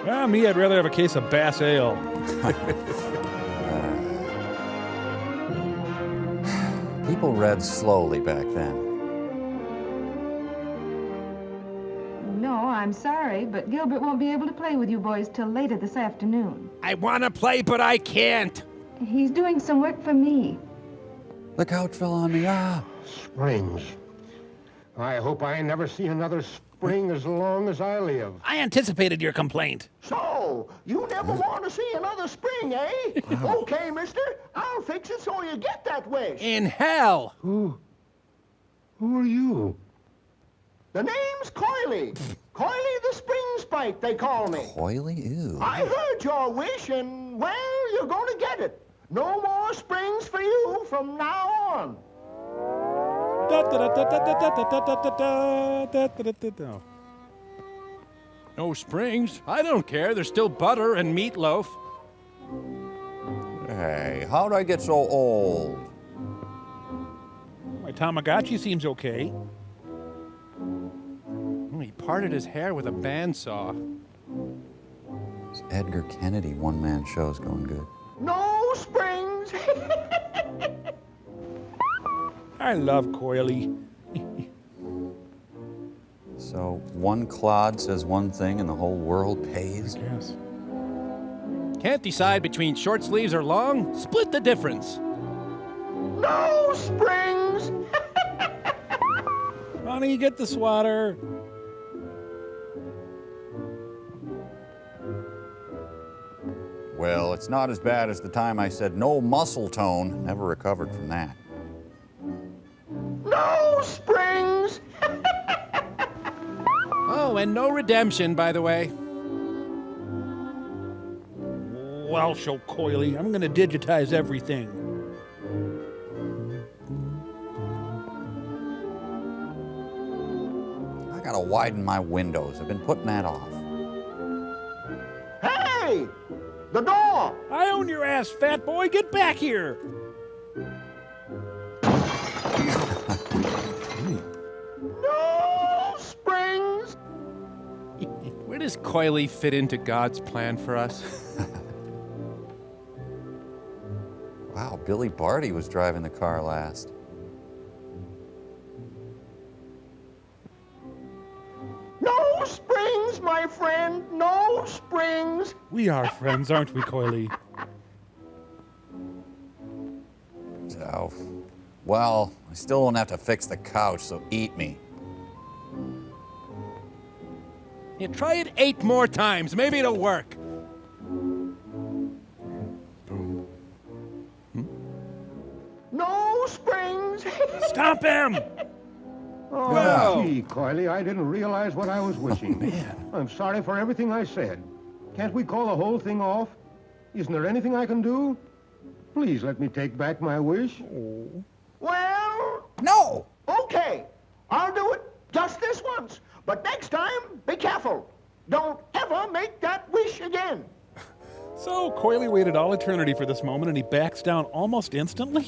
Me, I'd rather have a case of Bass Ale. People read slowly back then. No, I'm sorry, but Gilbert won't be able to play with you boys till later this afternoon. I want to play, but I can't. He's doing some work for me. The couch fell on me. Ah! Springs. I hope I never see another spring as long as I live. I anticipated your complaint. So, you never want to see another spring, eh? Okay, mister, I'll fix it so you get that wish. In hell. Who are you? The name's Coily. Coily the Spring Sprite, they call me. Coily? Ew. I heard your wish, and, well, you're going to get it. No more springs for you from now on. No springs. I don't care. There's still butter and meatloaf. Hey, how'd I get so old? My Tamagotchi seems okay. He parted his hair with a bandsaw. This Edgar Kennedy one-man show's going good. No springs. I love Coily. So one clod says one thing and the whole world pays? Yes. Can't decide between short sleeves or long? Split the difference. No springs. Honey, get the swatter. Well, it's not as bad as the time I said no muscle tone. Never recovered from that. No springs. Oh, and no redemption, by the way. Well, show Coily. I'm going to digitize everything. I gotta widen my windows. I've been putting that off. Hey, the door. I own your ass, fat boy. Get back here. No springs. Where does Coily fit into God's plan for us? Wow, Billy Barty was driving the car last. No springs, my friend. No springs. We are friends, aren't we, Coily? So, well, I still don't have to fix the couch, so eat me. You try it 8 more times. Maybe it'll work. No springs. Stop him! Oh, Wow. gee, Coily, I didn't realize what I was wishing. Man. I'm sorry for everything I said. Can't we call the whole thing off? Isn't there anything I can do? Please let me take back my wish. Well, No! okay. I'll do it just this once. But next time, be careful. Don't ever make that wish again. So Coily waited all eternity for this moment, and he backs down almost instantly?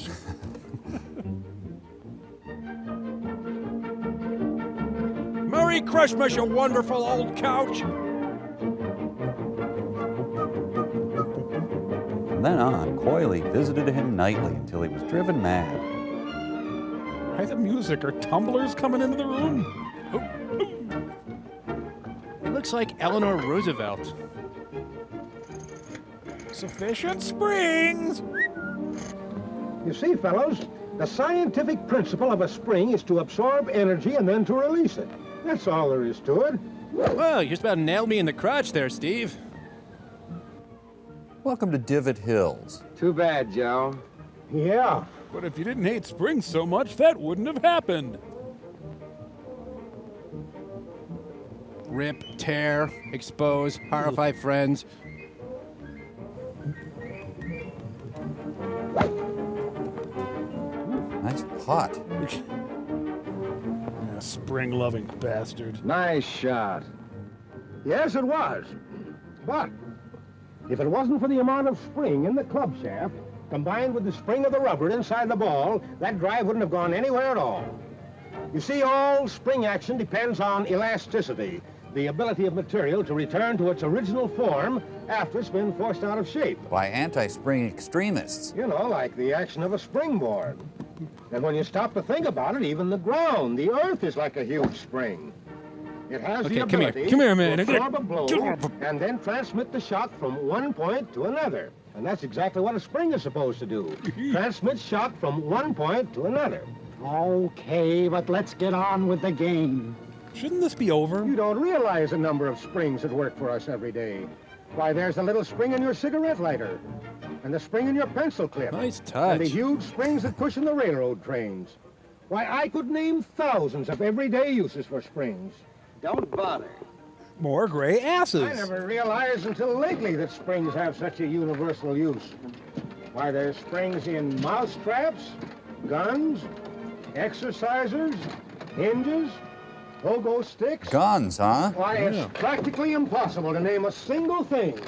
Merry Christmas, you wonderful old couch. From then on, Coily visited him nightly until he was driven mad. Why the music? Are tumblers coming into the room? It looks like Eleanor Roosevelt. Sufficient springs! You see, fellows, the scientific principle of a spring is to absorb energy and then to release it. That's all there is to it. Well, you just about nailed me in the crotch there, Steve. Welcome to Divot Hills. Too bad, Joe. Yeah. But if you didn't hate springs so much, that wouldn't have happened. Rip, tear, expose, horrify friends. Nice pot. Spring-loving bastard. Nice shot. Yes, it was. But if it wasn't for the amount of spring in the club shaft, combined with the spring of the rubber inside the ball, that drive wouldn't have gone anywhere at all. You see, all spring action depends on elasticity. the ability of material to return to its original form after it's been forced out of shape. By anti-spring extremists. You know, like the action of a springboard. And when you stop to think about it, even the ground, the earth is like a huge spring. It has the come here. ability Come here a minute. to absorb a blow and then transmit the shock from one point to another. And that's exactly what a spring is supposed to do. Transmit shock from one point to another. Okay, but let's get on with the game. Shouldn't this be over? You don't realize the number of springs that work for us every day. Why, there's a little spring in your cigarette lighter, and the spring in your pencil clip. Nice touch. And the huge springs that cushion the railroad trains. Why, I could name thousands of everyday uses for springs. Don't bother. More gray asses. I never realized until lately that springs have such a universal use. Why, there's springs in mouse traps, guns, exercisers, hinges, pogo sticks. Guns, huh? Why, it's practically impossible to name a single thing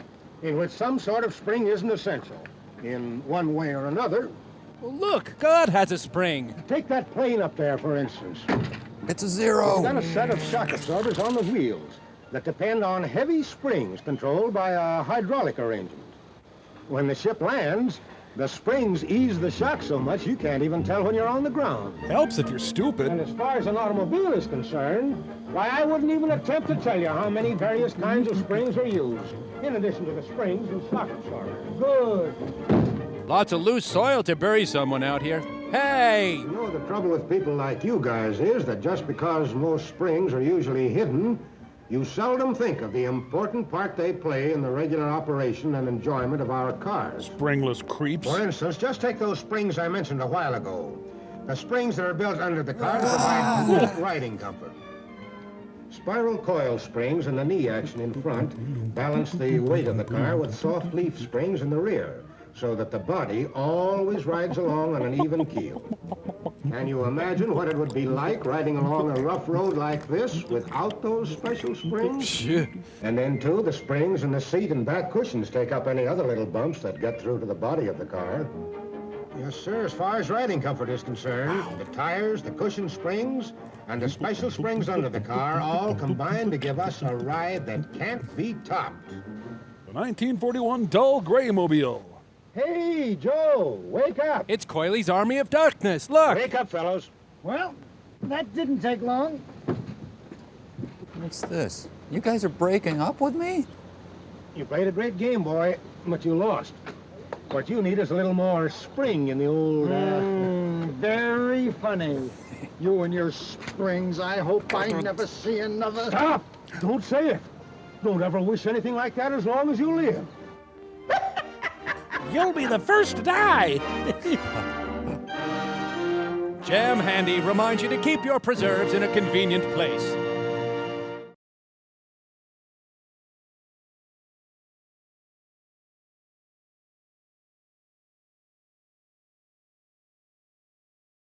in which some sort of spring isn't essential, in one way or another. Well, look, God has a spring. Take that plane up there, for instance. It's a zero. It's got a set of shock absorbers on the wheels that depend on heavy springs controlled by a hydraulic arrangement. When the ship lands, the springs ease the shock so much you can't even tell when you're on the ground. Helps if you're stupid. And as far as an automobile is concerned, why, I wouldn't even attempt to tell you how many various kinds of springs are used, in addition to the springs and shock absorbers. Good. Lots of loose soil to bury someone out here. Hey! You know, the trouble with people like you guys is that just because most springs are usually hidden, you seldom think of the important part they play in the regular operation and enjoyment of our cars. Springless creeps. For instance, just take those springs I mentioned a while ago. The springs that are built under the car to provide complete riding comfort. Spiral coil springs in the knee action in front balance the weight of the car with soft leaf springs in the rear, so that the body always rides along on an even keel. Can you imagine what it would be like riding along a rough road like this without those special springs? And then, too, the springs in the seat and back cushions take up any other little bumps that get through to the body of the car. Yes, sir, as far as riding comfort is concerned, the tires, the cushion springs, and the special springs under the car all combine to give us a ride that can't be topped. The 1941 dull gray mobile. Hey, Joe, wake up. It's Coily's Army of Darkness. Look! Wake up, fellows. Well, that didn't take long. What's this? You guys are breaking up with me? You played a great game, boy, but you lost. What you need is a little more spring in the old... Very funny. You and your springs, I hope I never see another... Stop! Don't say it. Don't ever wish anything like that as long as you live. You'll be the first to die. Jam Handy reminds you to keep your preserves in a convenient place.